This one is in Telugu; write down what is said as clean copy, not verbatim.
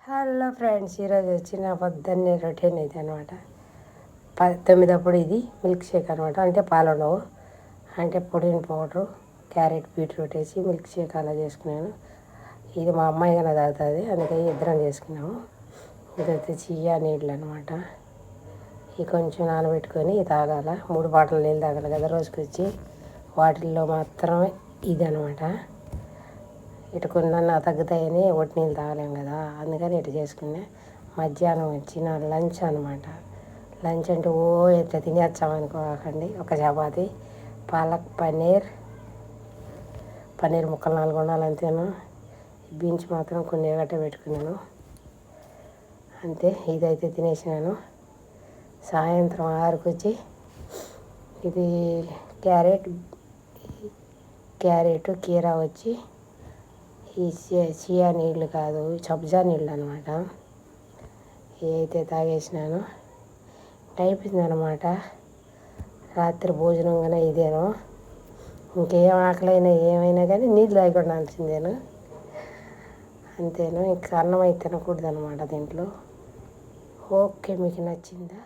హలో ఫ్రెండ్స్, ఈరోజు వచ్చిన పొద్దున్నే రొటీన్ ఇది అనమాట. 9 అప్పుడు ఇది మిల్క్ షేక్ అనమాట. అంటే పాలు ఉండవు, అంటే ప్రోటీన్ పౌడరు, క్యారెట్, బీట్రూట్ వేసి మిల్క్ షేక్ అలా చేసుకున్నాను. ఇది మా అమ్మాయి కానీ తాగుతుంది, అందుకని ఇద్దరం చేసుకున్నాము. ఇదైతే చియా నీళ్ళు అనమాట. ఇవి కొంచెం నానబెట్టుకొని తాగాల. 3 బాటిల్ నీళ్ళు తాగాలి కదా రోజుకి వచ్చి. వాటిల్లో మాత్రమే ఇది అనమాట. ఇటు కొన్నా తగ్గుతాయని ఒట్టి నీళ్ళు తాగలేం కదా, అందుకని ఇటు చేసుకున్నా. మధ్యాహ్నం వచ్చిన లంచ్ అనమాట. లంచ్ అంటే ఇట్లా తినేస్తామనుకోకండి. ఒక చపాతి, పాలక్ పన్నీర్ ముక్కలు 4 ఉండాలి అంతేను. బీన్స్ మాత్రం కొన్ని ఎగట పెట్టుకున్నాను అంతే. ఇదైతే తినేసినాను. సాయంత్రం 6కి వచ్చి ఇది క్యారెట్ కీరా వచ్చి ఈ చియా నీళ్ళు కాదు, సబ్జా నీళ్ళు అనమాట. ఇవైతే తాగేసినాను. అయిపోయింది అనమాట. రాత్రి భోజనం కానీ ఇదేను. ఇంకేం ఆకలైనా ఏమైనా కానీ నీళ్ళు తాగకుండా ఉండాల్సిందేను, అంతేను. ఇంకా అన్నం అయితే తినకూడదు అనమాట దీంట్లో. ఓకే, మీకు నచ్చిందా?